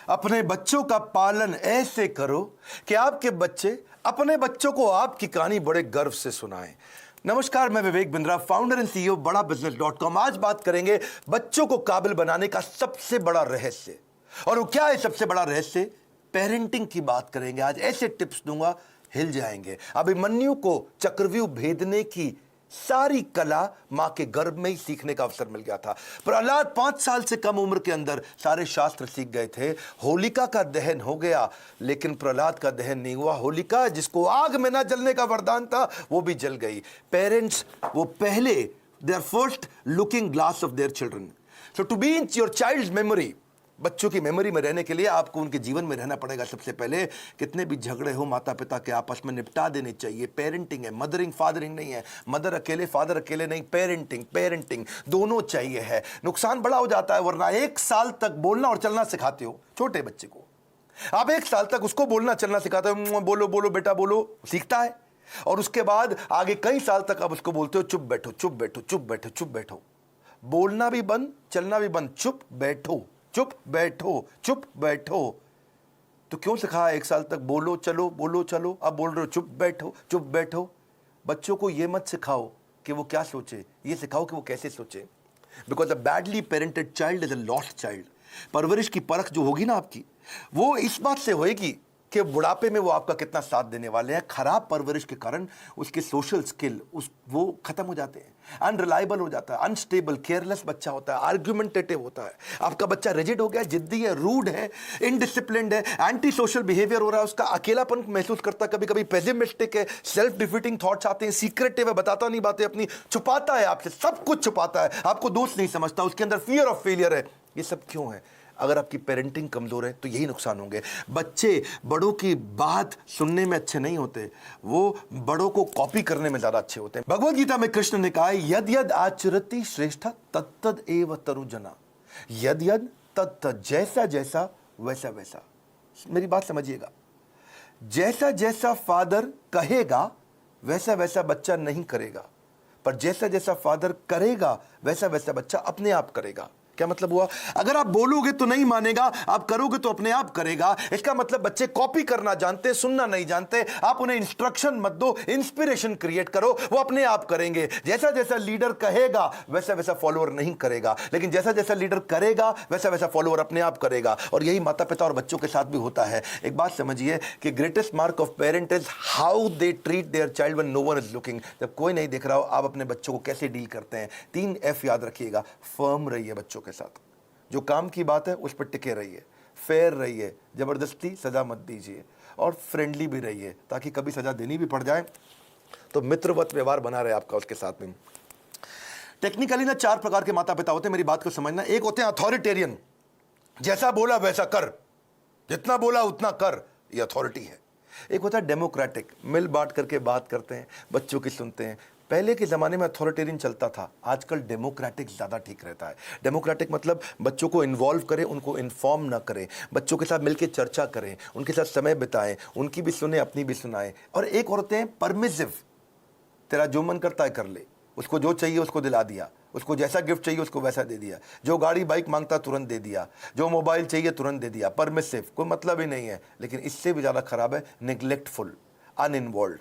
अपने बच्चों का पालन ऐसे करो कि आपके बच्चे अपने बच्चों को आपकी कहानी बड़े गर्व से सुनाएं। नमस्कार, मैं Vivek Bindra, founder and CEO बड़ा बिजनेस.com। आज बात करेंगे बच्चों को काबिल बनाने का सबसे बड़ा रहस्य। और वो क्या है सबसे बड़ा रहस्य? पेरेंटिंग की बात करेंगे। आज ऐसे टिप्स दूंगा, हिल जाएंगे। अभिमन्यु को चक्रव्यूह भेदने की सारी कला मां के गर्भ में ही सीखने का अवसर मिल गया था। प्रहलाद 5 साल से कम उम्र के अंदर सारे शास्त्र सीख गए थे। होलिका का दहन हो गया, लेकिन प्रहलाद का दहन नहीं हुआ। होलिका, जिसको आग में ना जलने का वरदान था, वो भी जल गई। पेरेंट्स वो पहले, they are first looking glass of their children. So to be in your child's memory, बच्चों की मेमोरी में रहने के लिए आपको उनके जीवन में रहना pड़ेगा। सबसे पहले कितने भी झगड़े हो माता पिता के आपस में निपटा देने चाहिए। पेरेंटिंग है, मदरिंग फादरिंग नहीं है। मदर अकेले फादर अकेले नहीं, पेरेंटिंग दोनों चाहिए है। नुकसान बड़ा हो जाता है, वरना 1 साल तक बोलना और चलना सिखाते हो छोटे बच्चे को। आप 1 साल तक उसको बोलना चलना सिखाते हो, बोलो बोलो बेटा बोलो, सीखता है। और उसके बाद आगे कई साल तक आप उसको बोलते हो चुप बैठो चुप बैठो चुप बैठो चुप बैठो। बोलना भी बंद, चलना भी बंद, चुप बैठो चुप बैठो चुप बैठो। तो क्यों सिखाया 1 साल तक बोलो चलो, अब बोल रहे हो चुप बैठो। बच्चों को यह मत सिखाओ कि वो क्या सोचे, ये सिखाओ कि वो कैसे सोचे। Because a badly parented child is a lost child. परवरिश की परख जो होगी ना आपकी, वो इस बात से होएगी कि बुढ़ापे में वो आपका कितना साथ देने वाले हैं। खराब परवरिश के कारण उसके सोशल स्किल वो खत्म हो जाते हैं, अनरिलायबल हो जाता है, अनस्टेबल, केयरलेस बच्चा होता है, आर्ग्यूमेंटेटिव होता है। आपका बच्चा रिजिड हो गया, जिद्दी है, रूड है, इनडिसिप्लिन्ड है, एंटी सोशल बिहेवियर हो रहा है, उसका अकेलापन महसूस करता है, कभी कभी पेसिमिस्टिक है, सेल्फ डिफीटिंग थॉट्स आते हैं, सीक्रेटिव है, बताता नहीं बातें अपनी, छुपाता है आपसे, सब कुछ छुपाता है, आपको दोस्त नहीं समझता, उसके अंदर फियर ऑफ फेलियर है। ये सब क्यों है? अगर आपकी पेरेंटिंग कमजोर है तो यही नुकसान होंगे। बच्चे बड़ों की बात सुनने में अच्छे नहीं होते, वो बड़ों को कॉपी करने में ज्यादा अच्छे होते हैं। भगवद गीता में कृष्ण ने कहा, यद यद आचरति श्रेष्ठ तत्तद एव तरुजना। यद यद तत्तद, जैसा जैसा वैसा वैसा। मेरी बात समझिएगा, जैसा जैसा फादर कहेगा वैसा वैसा बच्चा नहीं करेगा, पर जैसा जैसा फादर करेगा वैसा वैसा बच्चा अपने आप करेगा। क्या मतलब हुआ? अगर आप बोलोगे तो नहीं मानेगा, आप करोगे तो अपने आप करेगा। इसका मतलब बच्चे कॉपी करना जानते, सुनना नहीं जानते। आप उन्हें इंस्ट्रक्शन मत दो, इंस्पिरेशन क्रिएट करो, वो अपने आप करेंगे। जैसा जैसा लीडर कहेगा वैसा वैसा फॉलोअर नहीं करेगा, लेकिन जैसा जैसा लीडर करेगा वैसा वैसा फॉलोअर अपने आप करेगा। और यही माता पिता और बच्चों के साथ भी होता है। एक बात समझिए कि greatest mark of parent is how they treat their child when no one is looking. जब कोई नहीं देख रहा हो, आप अपने बच्चों को कैसे डील करते हैं। 3 F याद रखिएगा। फर्म रहिए बच्चों के साथ, जो काम की बात है उस पर टिके रहिए, फेयर रहिए, जबरदस्ती सजा मत दीजिए, और फ्रेंडली भी रहिए, ताकि कभी सजा देनी भी पड़ जाए तो मित्रवत व्यवहार बना रहे आपका उसके साथ में। टेक्निकली ना 4 प्रकार के माता पिता होते हैं, मेरी बात को समझना। एक होते हैं अथॉरिटेरियन, जैसा बोला वैसा कर, जितना बोला उतना कर, ये अथॉरिटी है। एक होता है डेमोक्रेटिक, मिल बांट करके बात करते हैं, बच्चों की सुनते हैं। पहले के ज़माने में अथॉरिटेरियन चलता था, आजकल डेमोक्रेटिक ज़्यादा ठीक रहता है। डेमोक्रेटिक मतलब बच्चों को इन्वॉल्व करें, उनको इन्फॉर्म ना करें, बच्चों के साथ मिलकर चर्चा करें, उनके साथ समय बिताएं, उनकी भी सुने, अपनी भी सुनाएं। और एक और होते हैं परमिसिव, तेरा जो मन करता है कर ले, उसको जो चाहिए उसको दिला दिया, उसको जैसा गिफ्ट चाहिए उसको वैसा दे दिया, जो गाड़ी बाइक मांगता तुरंत दे दिया, जो मोबाइल चाहिए तुरंत दे दिया। परमिसिव, कोई मतलब ही नहीं है। लेकिन इससे भी ज़्यादा खराब है निग्लेक्टफुल, अनइन्वॉल्व।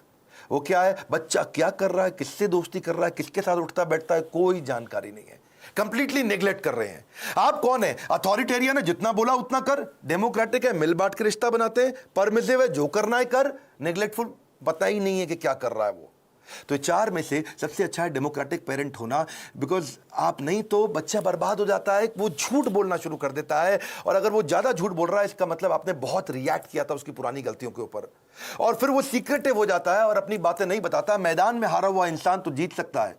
वो क्या है? बच्चा क्या कर रहा है, किससे दोस्ती कर रहा है, किसके साथ उठता बैठता है, कोई जानकारी नहीं है। कंप्लीटली नेग्लेक्ट कर रहे हैं। आप कौन है? अथॉरिटेरियन है, जितना बोला उतना कर। डेमोक्रेटिक है, मिल बांट के रिश्ता बनाते हैं। परमिसिव है, जो करना है कर। नेग्लेक्टफुल, पता ही नहीं है कि क्या कर रहा है वो। तो 4 में से सबसे अच्छा है डेमोक्रेटिक पेरेंट होना। बिकॉज आप नहीं तो बच्चा बर्बाद हो जाता है, वो झूठ बोलना शुरू कर देता है। और अगर वो ज्यादा झूठ बोल रहा है, इसका मतलब आपने बहुत रिएक्ट किया था उसकी पुरानी गलतियों के ऊपर, और फिर वो सीक्रेटिव हो जाता है और अपनी बातें नहीं बताता। मैदान में हारा हुआ इंसान तो जीत सकता है,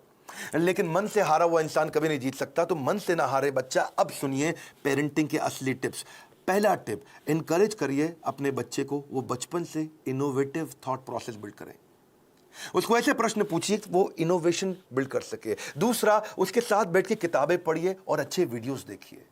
लेकिन मन से हारा हुआ इंसान कभी नहीं जीत सकता। तो मन से ना हारे बच्चा। अब सुनिए पेरेंटिंग के असली टिप्स। पहला टिप, इनकरेज करिए अपने बच्चे को, वो बचपन से इनोवेटिव थॉट प्रोसेस बिल्ड करें। उसको ऐसे प्रश्न पूछिए कि वो इनोवेशन बिल्ड कर सके। दूसरा, उसके साथ बैठ के किताबें पढ़िए और अच्छे वीडियोस देखिए।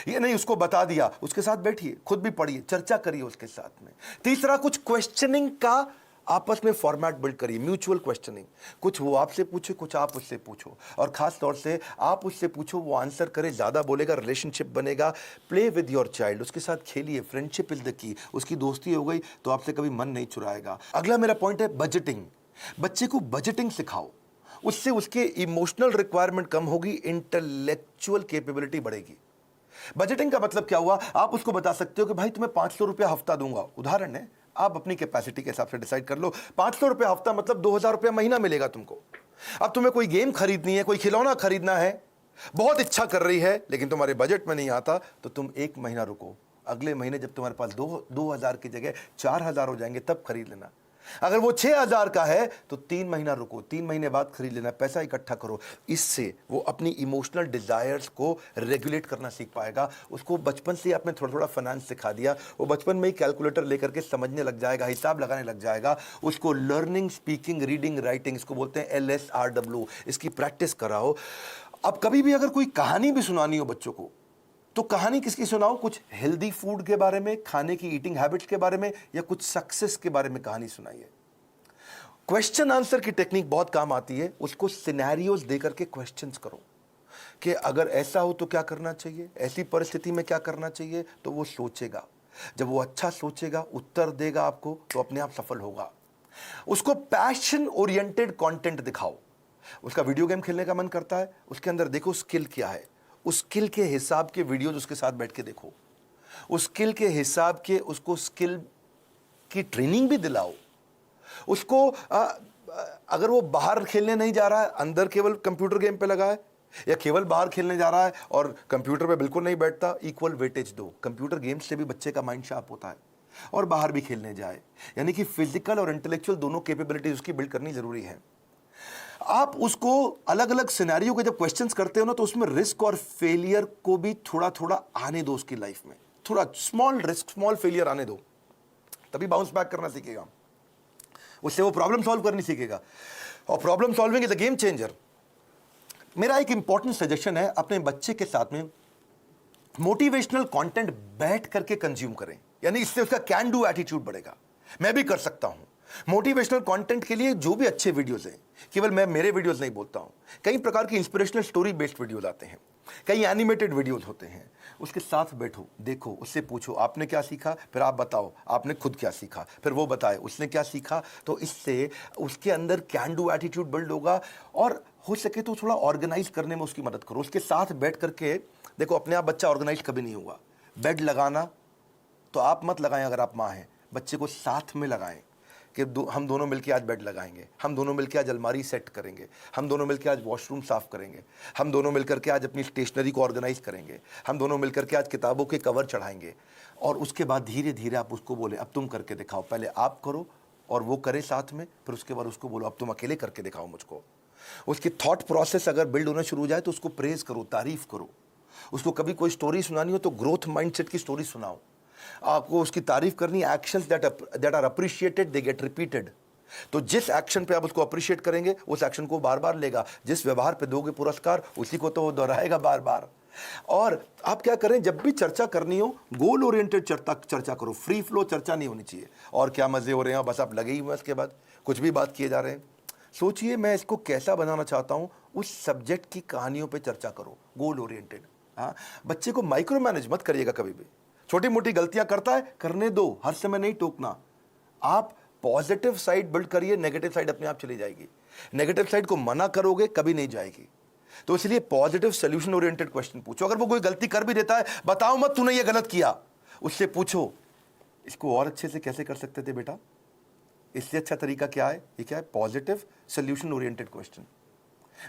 ये नहीं उसको बता दिया, उसके साथ बैठिए, खुद भी पढ़िए, चर्चा करिए उसके साथ में। तीसरा, कुछ क्वेश्चनिंग का आपस में फॉर्मेट बिल्ड करिए, म्यूचुअल क्वेश्चनिंग, कुछ वो आपसे पूछे, कुछ आप उससे पूछो, और खास तौर से आप उससे पूछो, वो आंसर करे, ज़्यादा बोलेगा, रिलेशनशिप बनेगा। प्ले विद योर चाइल्ड, उसके साथ खेलिए, फ्रेंडशिप इज द की। उसकी दोस्ती हो गई तो आपसे कभी मन नहीं चुराएगा। अगला मेरा पॉइंट है बजटिंग। बच्चे को बजटिंग सिखाओ, उससे उसके इमोशनल रिक्वायरमेंट कम होगी, इंटेलेक्चुअल कैपेबिलिटी बढ़ेगी। बजटिंग का मतलब क्या हुआ, आप उसको बता सकते हो कि भाई तुम्हें 500 रुपया हफ्ता दूंगा, उदाहरण है, आप अपनी कैपेसिटी के हिसाब से डिसाइड कर लो। 500 रुपया हफ्ता मतलब 2000 रुपया महीना मिलेगा तुमको। अब तुम्हें कोई गेम खरीदनी है, कोई खिलौना खरीदना है, बहुत इच्छा कर रही है, लेकिन तुम्हारे बजट में नहीं आता, तो तुम एक महीना रुको, अगले महीने जब तुम्हारे पास 2000 की जगह 4000 हो जाएंगे तब खरीद लेना। अगर वो 6000 का है तो 3 महीना रुको, 3 महीने बाद खरीद लेना, पैसा इकट्ठा करो। इससे वो अपनी इमोशनल डिजायर्स को रेगुलेट करना सीख पाएगा। उसको बचपन से आपने थोड़ा थोड़ा फाइनेंस सिखा दिया, वो बचपन में ही कैलकुलेटर लेकर के समझने लग जाएगा, हिसाब लगाने लग जाएगा। उसको लर्निंग, स्पीकिंग, रीडिंग, राइटिंग, इसको बोलते हैं LSRW, इसकी प्रैक्टिस कराओ। अब कभी भी अगर कोई कहानी भी सुनानी हो बच्चों को, तो कहानी किसकी सुनाओ, कुछ हेल्दी फूड के बारे में, खाने की ईटिंग हैबिट्स के बारे में, या कुछ सक्सेस के बारे में कहानी सुनाइए। क्वेश्चन आंसर की टेक्निक बहुत काम आती है। उसको सिनेरियोज देकर के क्वेश्चंस करो कि अगर ऐसा हो तो क्या करना चाहिए, ऐसी परिस्थिति में क्या करना चाहिए, तो वो सोचेगा। जब वो अच्छा सोचेगा, उत्तर देगा आपको, तो अपने आप सफल होगा। उसको पैशन ओरिएंटेड कंटेंट दिखाओ। उसका वीडियो गेम खेलने का मन करता है, उसके अंदर देखो स्किल क्या है, उस स्किल के हिसाब के वीडियोज उसके साथ बैठ के देखो, उस स्किल के हिसाब के उसको स्किल की ट्रेनिंग भी दिलाओ। उसको अगर वो बाहर खेलने नहीं जा रहा है, अंदर केवल कंप्यूटर गेम पे लगा है, या केवल बाहर खेलने जा रहा है और कंप्यूटर पे बिल्कुल नहीं बैठता, इक्वल वेटेज दो। कंप्यूटर गेम्स से भी बच्चे का माइंड शार्प होता है, और बाहर भी खेलने जाए। यानी कि फिजिकल और इंटेलेक्चुअल दोनों कैपेबिलिटीज उसकी बिल्ड करनी जरूरी है। आप उसको अलग अलग सिनेरियो के जब क्वेश्चंस करते हो ना, तो उसमें रिस्क और फेलियर को भी थोड़ा थोड़ा आने दो उसकी लाइफ में। थोड़ा स्मॉल रिस्क, स्मॉल फेलियर आने दो, तभी बाउंस बैक करना सीखेगा। उससे वो प्रॉब्लम सॉल्व करनी सीखेगा, और problem solving is a game changer. मेरा एक इंपॉर्टेंट सजेशन है, अपने बच्चे के साथ में मोटिवेशनल कंटेंट बैठ करके कंज्यूम करें, यानी इससे उसका कैन डू एटीट्यूड बढ़ेगा। मैं भी कर सकता हूं। मोटिवेशनल कंटेंट के लिए जो भी अच्छे वीडियोस हैं, केवल मैं मेरे वीडियोस नहीं बोलता हूं, कई प्रकार की इंस्पिरेशनल स्टोरी बेस्ड वीडियोस आते हैं, कई एनिमेटेड वीडियोस होते हैं। उसके साथ बैठो, देखो, उससे पूछो आपने क्या सीखा, फिर आप बताओ आपने खुद क्या सीखा, फिर वो बताए उसने क्या सीखा। तो इससे उसके अंदर कैन डू एटीट्यूड बिल्ड होगा, और हो सके तो थोड़ा ऑर्गेनाइज करने में उसकी मदद करो। उसके साथ बैठ करके देखो, अपने आप बच्चा ऑर्गेनाइज कभी नहीं होगा। बेड लगाना तो आप मत लगाएं, अगर आप माँ हैं, बच्चे को साथ में लगाएं कि हम दोनों मिलकर आज बेड लगाएंगे, हम दोनों मिलकर आज अलमारी सेट करेंगे, हम दोनों मिलकर आज वॉशरूम साफ करेंगे, हम दोनों मिलकर के आज अपनी स्टेशनरी को ऑर्गेनाइज करेंगे, हम दोनों मिलकर के आज किताबों के कवर चढ़ाएंगे। और उसके बाद धीरे धीरे आप उसको बोले अब तुम करके दिखाओ, पहले आप करो और वो करे साथ में, फिर उसके बाद उसको बोलो अब तुम अकेले करके दिखाओ मुझको। उसकी थॉट प्रोसेस अगर बिल्ड होना शुरू हो जाए तो उसको प्रेज करो, तारीफ करो। उसको कभी कोई स्टोरी सुनानी हो तो ग्रोथ माइंडसेट की स्टोरी सुनाओ। आपको उसकी तारीफ करनी, actions that are appreciated they get repeated. तो जिस एक्शन पे आप उसको अप्रिशिएट करेंगे, उस एक्शन को बार बार लेगा। जिस व्यवहार पे दोगे पुरस्कार, उसी को तो वो दोहराएगा बार बार। और आप क्या करें, जब भी चर्चा करनी हो, गोल ओरिएंटेड चर्चा करो, फ्री फ्लो चर्चा नहीं होनी चाहिए। और क्या मजे हो रहे हैं, बस आप लगे ही हुए, इसके बाद कुछ भी बात किए जा रहे हैं। सोचिए मैं इसको कैसा बनाना चाहता हूं, उस सब्जेक्ट की कहानियों पे चर्चा करो, गोल ओरिएंटेड। हाँ, बच्चे को माइक्रो मैनेज मत करिएगा कभी भी। छोटी मोटी गलतियां करता है, करने दो, हर समय नहीं टोकना। आप पॉजिटिव साइड बिल्ड करिए, नेगेटिव साइड अपने आप चली जाएगी। नेगेटिव साइड को मना करोगे कभी नहीं जाएगी। तो इसलिए पॉजिटिव सोल्यूशन ओरिएंटेड क्वेश्चन पूछो। अगर वो कोई गलती कर भी देता है, बताओ मत तूने ये गलत किया, उससे पूछो इसको और अच्छे से कैसे कर सकते थे बेटा, इससे अच्छा तरीका क्या है। ये क्या है, पॉजिटिव सोल्यूशन ओरिएंटेड क्वेश्चन।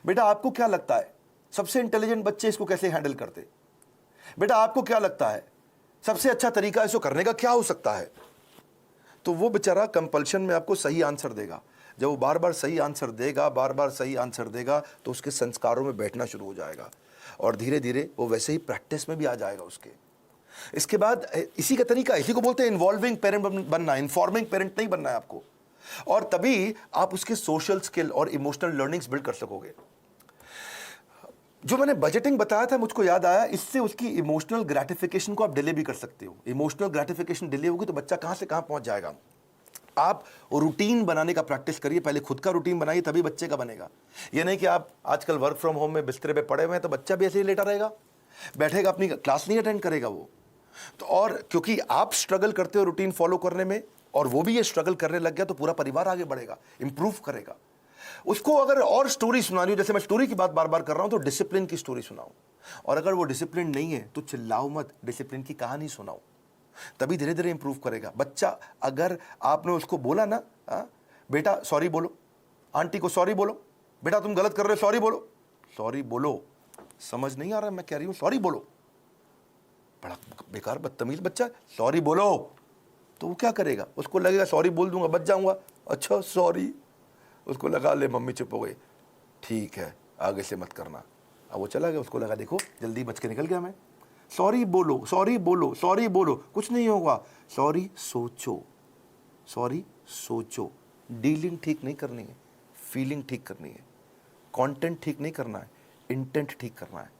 बेटा आपको क्या लगता है सबसे इंटेलिजेंट बच्चे इसको कैसे हैंडल करते, बेटा आपको क्या लगता है सबसे अच्छा तरीका इसको करने का क्या हो सकता है। तो वो बेचारा कंपल्शन में आपको सही आंसर देगा। जब वो बार बार सही आंसर देगा, बार बार सही आंसर देगा, तो उसके संस्कारों में बैठना शुरू हो जाएगा, और धीरे धीरे वो वैसे ही प्रैक्टिस में भी आ जाएगा उसके। इसके बाद इसी का तरीका, इसी को बोलते हैं इन्वॉल्विंग पेरेंट बनना, इन्फॉर्मिंग पेरेंट नहीं बनना है आपको। और तभी आप उसके सोशल स्किल और इमोशनल लर्निंग्स बिल्ड कर सकोगे। जो मैंने बजटिंग बताया था, मुझको याद आया, इससे उसकी इमोशनल ग्रेटिफिकेशन को आप डिले भी कर सकते हो। इमोशनल ग्रेटिफिकेशन डिले होगी तो बच्चा कहां से कहां पहुंच जाएगा। आप रूटीन बनाने का प्रैक्टिस करिए, पहले खुद का रूटीन बनाइए, तभी बच्चे का बनेगा। ये नहीं कि आप आजकल वर्क फ्रॉम होम में बिस्तर पे पड़े हुए हैं तो बच्चा भी ऐसे ही लेटा रहेगा, बैठेगा, अपनी क्लास नहीं अटेंड करेगा वो। तो और क्योंकि आप स्ट्रगल करते हो रूटीन फॉलो करने में और वो भी ये स्ट्रगल करने लग गया, तो पूरा परिवार आगे बढ़ेगा, इंप्रूव करेगा। उसको अगर और स्टोरी सुनानी हो, जैसे मैं स्टोरी की बात बार बार कर रहा हूं, तो डिसिप्लिन की स्टोरी सुनाओ। और अगर वो डिसिप्लिन नहीं है तो चिल्लाओ मत, डिसिप्लिन की कहानी सुनाओ, तभी धीरे धीरे इंप्रूव करेगा बच्चा। अगर आपने उसको बोला ना, बेटा सॉरी बोलो, आंटी को सॉरी बोलो, बेटा तुम गलत कर रहे हो सॉरी बोलो, सॉरी बोलो, समझ नहीं आ रहा मैं कह रही हूं सॉरी बोलो, बड़ा बेकार बदतमीज बच्चा, सॉरी बोलो, तो वो क्या करेगा, उसको लगेगा सॉरी बोल दूंगा बच जाऊंगा, अच्छा सॉरी, उसको लगा ले मम्मी चुप हो गई, ठीक है आगे से मत करना। अब वो चला गया, उसको लगा देखो जल्दी बच के निकल गया मैं, सॉरी बोलो सॉरी बोलो सॉरी बोलो, कुछ नहीं होगा, सॉरी सोचो, सॉरी सोचो। डीलिंग ठीक नहीं करनी है, फीलिंग ठीक करनी है, कंटेंट ठीक नहीं करना है, इंटेंट ठीक करना है।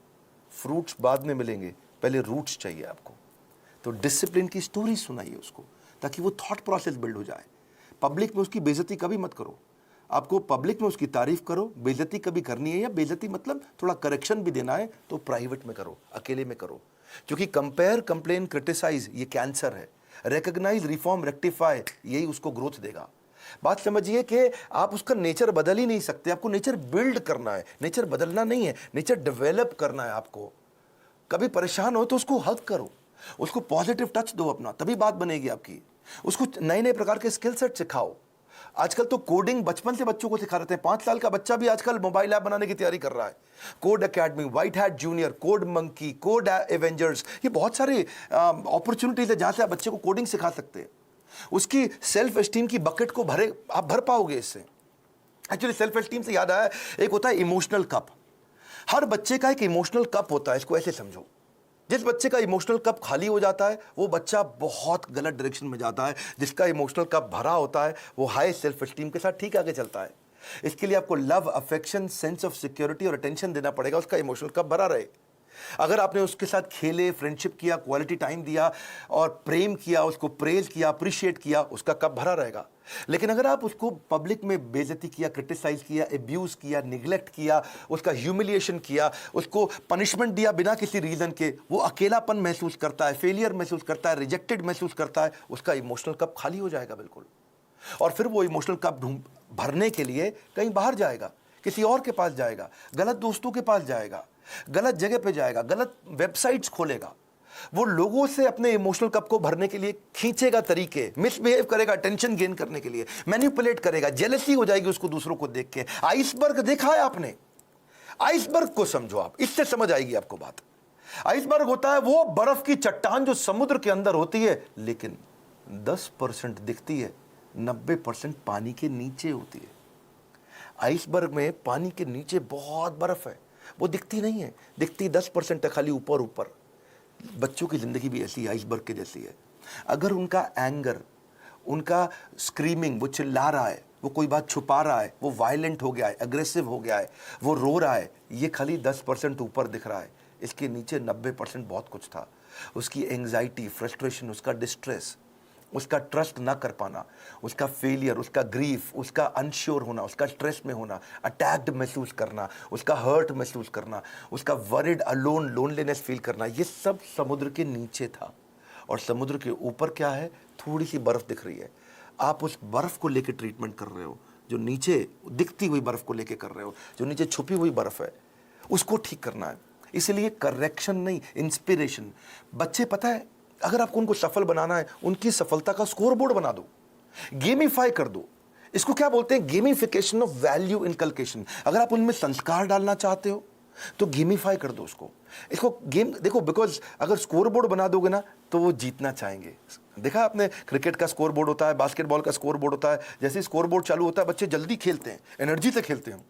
फ्रूट्स बाद में मिलेंगे, पहले रूट्स चाहिए आपको। तो डिसिप्लिन की स्टोरी सुनाइए उसको, ताकि वो थॉट प्रोसेस बिल्ड हो जाए। पब्लिक में उसकी बेइज्जती कभी मत करो, आपको पब्लिक में उसकी तारीफ करो, बेइज्जती कभी करनी है, या बेइज्जती मतलब थोड़ा करेक्शन भी देना है तो प्राइवेट में करो, अकेले में करो। क्योंकि कंपेयर, कंप्लेन, क्रिटिसाइज ये कैंसर है, रिकॉग्नाइज, रिफॉर्म, रेक्टिफाई यही उसको ग्रोथ देगा। बात समझिए कि आप उसका नेचर बदल ही नहीं सकते, आपको नेचर बिल्ड करना है, नेचर बदलना नहीं है, नेचर डेवलप करना है आपको। कभी परेशान हो तो उसको हग करो, उसको पॉजिटिव टच दो अपना, तभी बात बनेगी आपकी। उसको नए नए प्रकार के स्किल सेट सिखाओ। आजकल तो कोडिंग बचपन से बच्चों को सिखा रहे हैं, 5 साल का बच्चा भी आजकल मोबाइल ऐप बनाने की तैयारी कर रहा है। Code academy, white hat junior, code monkey, code Avengers, ये बहुत सारे अपॉर्चुनिटीज है जहां से आप बच्चे को कोडिंग सिखा सकते हैं। उसकी सेल्फ एस्टीम की बकेट को आप भर पाओगे इससे। एक्चुअली सेल्फ एस्टीम से याद आया, एक होता है इमोशनल कप। हर बच्चे का एक इमोशनल कप होता है, इसको ऐसे समझो। जिस बच्चे का इमोशनल कप खाली हो जाता है वो बच्चा बहुत गलत डायरेक्शन में जाता है, जिसका इमोशनल कप भरा होता है वो हाई सेल्फ एस्टीम के साथ ठीक आगे चलता है। इसके लिए आपको love, affection, sense of security और अटेंशन देना पड़ेगा, उसका इमोशनल कप भरा रहे। अगर आपने उसके साथ खेले, फ्रेंडशिप किया, क्वालिटी टाइम दिया और प्रेम किया, उसको प्रेज किया, अप्रिशिएट किया, उसका कप भरा रहेगा। लेकिन अगर आप उसको पब्लिक में बेइज्जती किया, क्रिटिसाइज किया, एब्यूज किया, निगलेक्ट किया, उसका ह्यूमिलिएशन किया, उसको पनिशमेंट दिया बिना किसी रीजन के, वो अकेलापन महसूस करता है, फेलियर महसूस करता है, रिजेक्टेड महसूस करता है, उसका इमोशनल कप खाली हो जाएगा बिल्कुल। और फिर वो इमोशनल कप भरने के लिए कहीं बाहर जाएगा, किसी और के पास जाएगा, गलत दोस्तों के पास जाएगा, गलत जगह पे जाएगा, गलत वेबसाइट्स खोलेगा, वो लोगों से अपने इमोशनल कप को भरने के लिए खींचेगा तरीके, मिसबिहेव करेगा अटेंशन गेन करने के लिए, मैनिपुलेट करेगा, जेलसी हो जाएगी उसको दूसरों को देख के। आइसबर्ग देखा है आपने? आइसबर्ग को समझो आप, इससे समझ आएगी आपको बात। आइसबर्ग होता है वो बर्फ की चट्टान जो समुद्र के अंदर होती है, लेकिन 10% दिखती है, 90% पानी के नीचे होती है। आइसबर्ग में पानी के नीचे बहुत बर्फ है, वो दिखती नहीं है, दिखती 10% है खाली ऊपर ऊपर। बच्चों की जिंदगी भी ऐसी आइसबर्ग के जैसी है। अगर उनका एंगर, उनका स्क्रीमिंग, वो चिल्ला रहा है, वो कोई बात छुपा रहा है, वो वायलेंट हो गया है, अग्रेसिव हो गया है, वो रो रहा है, ये खाली 10% ऊपर दिख रहा है, इसके नीचे 90% बहुत कुछ था। उसकी एंग्जाइटी, फ्रस्ट्रेशन, उसका डिस्ट्रेस, उसका ट्रस्ट ना कर पाना, उसका फेलियर, उसका ग्रीफ, उसका अनश्योर होना, उसका स्ट्रेस में होना, अटैक्ड महसूस करना, उसका हर्ट महसूस करना, उसका वरिड, अलोन, लोनलीनेस फील करना, ये सब समुद्र के नीचे था। और समुद्र के ऊपर क्या है? थोड़ी सी बर्फ दिख रही है। आप उस बर्फ को लेकर ट्रीटमेंट कर रहे हो, जो नीचे दिखती हुई बर्फ को लेकर कर रहे हो, जो नीचे छुपी हुई बर्फ है, उसको ठीक करना है। इसलिए करेक्शन नहीं, इंस्पिरेशन। बच्चे पता है, अगर आपको उनको सफल बनाना है, उनकी सफलता का स्कोर बोर्ड बना दो, गेमिफाई कर दो। इसको क्या बोलते हैं? Gamification of value inculcation. अगर आप उनमें संस्कार डालना चाहते हो तो गेमिफाई कर दो उसको। इसको गेम देखो, बिकॉज अगर स्कोर बोर्ड बना दोगे ना तो वो जीतना चाहेंगे। देखा आपने, क्रिकेट का स्कोर बोर्ड होता है, बास्केटबॉल का स्कोर बोर्ड होता है। जैसे स्कोर बोर्ड चालू होता है बच्चे जल्दी खेलते हैं, एनर्जी से खेलते हैं।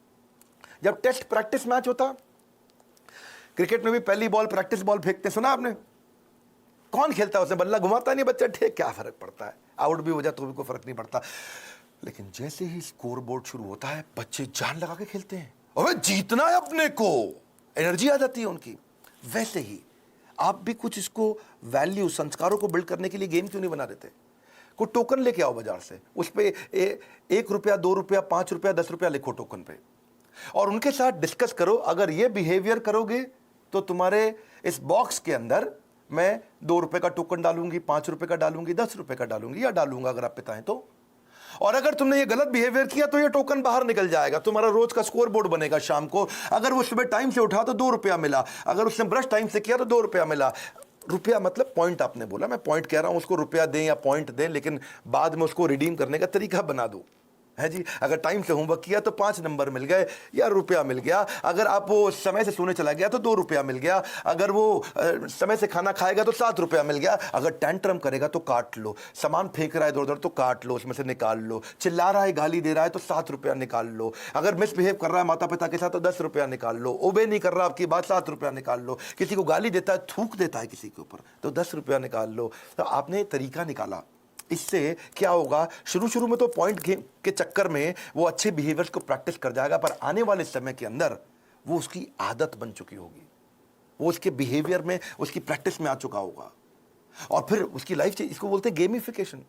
जब टेस्ट प्रैक्टिस मैच होता, क्रिकेट में भी पहली बॉल प्रैक्टिस बॉल फेंकते, सुना आपने? कौन खेलता है उसमें? बल्ला घुमाता नहीं बच्चा, ठीक, क्या फर्क पड़ता है, आउट भी हो जाए तो भी कोई फर्क नहीं पड़ता। लेकिन जैसे ही स्कोर बोर्ड शुरू होता है बच्चे जान लगा के खेलते हैं, अबे जीतना है अपने को, एनर्जी आ जाती है उनकी। वैसे ही आप भी कुछ इसको वैल्यू, संस्कारों को बिल्ड करने के लिए गेम क्यों नहीं बना देते? कोई टोकन लेके आओ बाजार से, उस पर 1 रुपया, 2 रुपया, 5 रुपया, 10 रुपया लिखो टोकन पे, और उनके साथ डिस्कस करो। अगर ये बिहेवियर करोगे तो तुम्हारे इस बॉक्स के अंदर मैं 2 रुपए का टोकन डालूंगी, 5 रुपए का डालूंगी, 10 रुपए का डालूंगी, या डालूंगा अगर आप पिता हैं तो। और अगर तुमने ये गलत बिहेवियर किया तो ये टोकन बाहर निकल जाएगा, तुम्हारा रोज का स्कोर बोर्ड बनेगा शाम को। अगर वो सुबह टाइम से उठा तो 2 रुपया मिला, अगर उसने ब्रश टाइम से किया तो 2 रुपया मिला। रुपया मतलब पॉइंट, आपने बोला, मैं पॉइंट कह रहा हूं, उसको रुपया दें या पॉइंट दें, लेकिन बाद में उसको रिडीम करने का तरीका बना दो, है जी। अगर टाइम से होमवर्क किया तो 5 नंबर मिल गए या रुपया मिल गया। अगर आप वो समय से सोने चला गया तो 2 रुपया मिल गया। अगर वो समय से खाना खाएगा तो 7 रुपया मिल गया। अगर टेंट्रम करेगा तो काट लो, सामान फेंक रहा है इधर उधर तो काट लो, उसमें से निकाल लो, चिल्ला रहा है, गाली दे रहा है तो 7 रुपया निकाल लो। अगर मिसबिहेव कर रहा है माता पिता के साथ तो 10 रुपया निकाल लो। ओबे नहीं कर रहा आपकी बात, 7 रुपया निकाल लो। किसी को गाली देता है, थूक देता है किसी के ऊपर, तो 10 रुपया निकाल लो। तो आपने तरीका निकाला। इससे क्या होगा, शुरू शुरू में तो पॉइंट के चक्कर में वो अच्छे बिहेवियर्स को प्रैक्टिस कर जाएगा, पर आने वाले समय के अंदर वो उसकी आदत बन चुकी होगी, वो उसके बिहेवियर में, उसकी प्रैक्टिस में आ चुका होगा, और फिर उसकी लाइफ से, इसको बोलते हैं गेमिफिकेशन।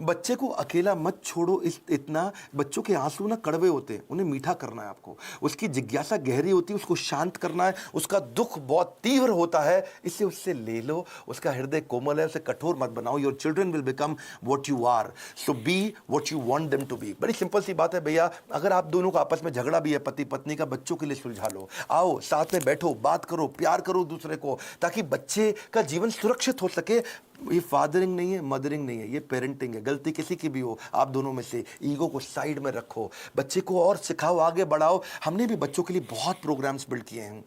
बच्चे को अकेला मत छोड़ो, इतना बच्चों के आंसू ना कड़वे होते हैं, उन्हें मीठा करना है आपको। उसकी जिज्ञासा गहरी होती है, उसको शांत करना है। उसका दुख बहुत तीव्र होता है, इससे उससे ले लो। उसका हृदय कोमल है, उसे कठोर मत बनाओ। Your children will become what you are, so be what you want them to be. बड़ी सिंपल सी बात है भैया। अगर आप दोनों का आपस में झगड़ा भी है, पति पत्नी का, बच्चों के लिए सुलझा लो। आओ साथ में बैठो, बात करो, प्यार करो दूसरे को, ताकि बच्चे का जीवन सुरक्षित हो सके। ये फादरिंग नहीं है, मदरिंग नहीं है, ये पेरेंटिंग है। गलती किसी की भी हो, आप दोनों में से ईगो को साइड में रखो, बच्चे को और सिखाओ, आगे बढ़ाओ। हमने भी बच्चों के लिए बहुत प्रोग्राम्स बिल्ड किए हैं।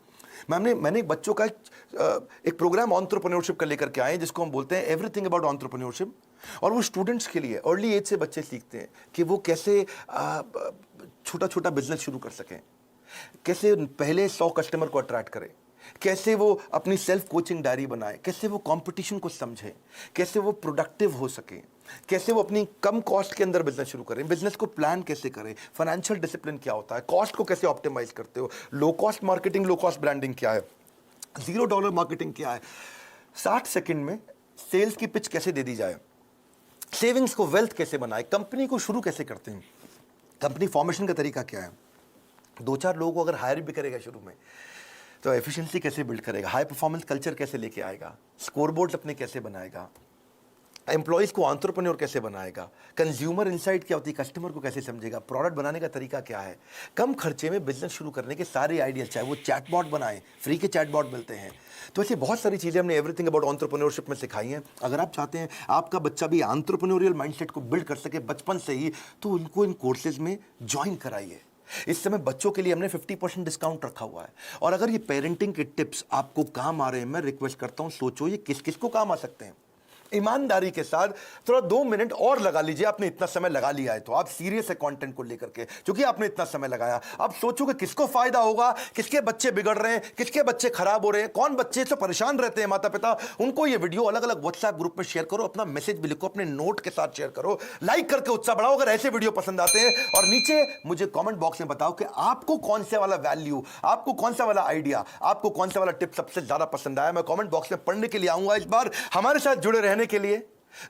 मैंने बच्चों का एक प्रोग्राम एंटरप्रेन्योरशिप का लेकर के आए, जिसको हम बोलते हैं एवरीथिंग अबाउट एंटरप्रेन्योरशिप। और वो स्टूडेंट्स के लिए, अर्ली एज से बच्चे सीखते हैं कि वो कैसे छोटा छोटा बिजनेस शुरू कर सकें, कैसे पहले 100 कस्टमर को अट्रैक्ट करें, कैसे वो अपनी सेल्फ कोचिंग डायरी बनाए, कैसे वो कंपटीशन को समझें, कैसे वो प्रोडक्टिव हो सके, कैसे वो अपनी कम कॉस्ट के अंदर बिजनेस शुरू करें, बिजनेस को प्लान कैसे करें, फाइनेंशियल डिसिप्लिन क्या होता है, कॉस्ट को कैसे ऑप्टिमाइज करते हो, low cost marketing, low cost branding क्या है, $0 मार्केटिंग क्या है, 60 सेकंड में सेल्स की पिच कैसे दे दी जाए, सेविंग्स को वेल्थ कैसे बनाए, कंपनी को शुरू कैसे करते हैं, कंपनी फॉर्मेशन का तरीका क्या है, 2-4 लोगों को अगर हायर भी करेगा शुरू में तो एफिशिएंसी कैसे बिल्ड करेगा, हाई परफॉर्मेंस कल्चर कैसे लेके आएगा, स्कोरबोर्ड अपने कैसे बनाएगा, एम्प्लॉइज को एंटरप्रेन्योर कैसे बनाएगा, कंज्यूमर इनसाइट क्या होती है, कस्टमर को कैसे समझेगा, प्रोडक्ट बनाने का तरीका क्या है, कम खर्चे में बिजनेस शुरू करने के सारे आइडियाज, चाहे वो चैटबॉट बनाएं, फ्री के चैटबॉट मिलते हैं। तो ऐसी बहुत सारी चीज़ें हमने एवरीथिंग अबाउट एंटरप्रेन्योरशिप में सिखाई हैं। अगर आप चाहते हैं आपका बच्चा भी एंटरप्रेन्योरियल माइंडसेट को बिल्ड कर सके बचपन से ही, तो उनको इन कोर्सेज में ज्वाइन कराइए। इस समय बच्चों के लिए हमने 50% डिस्काउंट रखा हुआ है। और अगर ये पेरेंटिंग के टिप्स आपको काम आ रहे हैं, मैं रिक्वेस्ट करता हूं, सोचो ये किस किस को काम आ सकते हैं। ईमानदारी के साथ थोड़ा 2 मिनट और लगा लीजिए। आपने इतना समय लगा लिया है तो आप सीरियस है कंटेंट को लेकर के, क्योंकि आपने इतना समय लगाया। अब सोचो कि किसको फायदा होगा, किसके बच्चे बिगड़ रहे हैं, किसके बच्चे खराब हो रहे हैं, कौन बच्चे से परेशान रहते हैं माता पिता, उनको ये वीडियो अलग अलग व्हाट्सएप ग्रुप में शेयर करो, अपना मैसेज भी लिखो, अपने नोट के साथ शेयर करो, लाइक करके उत्साह बढ़ाओ अगर ऐसे वीडियो पसंद आते हैं। और नीचे मुझे कॉमेंट बॉक्स में बताओ कि आपको कौन से वाला वैल्यू, आपको कौन सा वाला आइडिया, आपको कौन सा वाला टिप सबसे ज्यादा पसंद आया। मैं कॉमेंट बॉक्स में पढ़ने के लिए आऊंगा। इस बार हमारे साथ जुड़े रहने के लिए,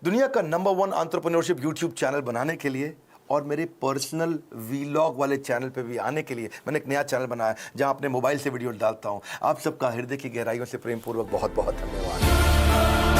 दुनिया का नंबर 1 एंटरप्रेन्योरशिप यूट्यूब चैनल बनाने के लिए और मेरे पर्सनल वीलॉग वाले चैनल पे भी आने के लिए मैंने एक नया चैनल बनाया जहां अपने मोबाइल से वीडियो डालता हूं। आप सबका हृदय की गहराइयों से प्रेम पूर्वक बहुत बहुत धन्यवाद।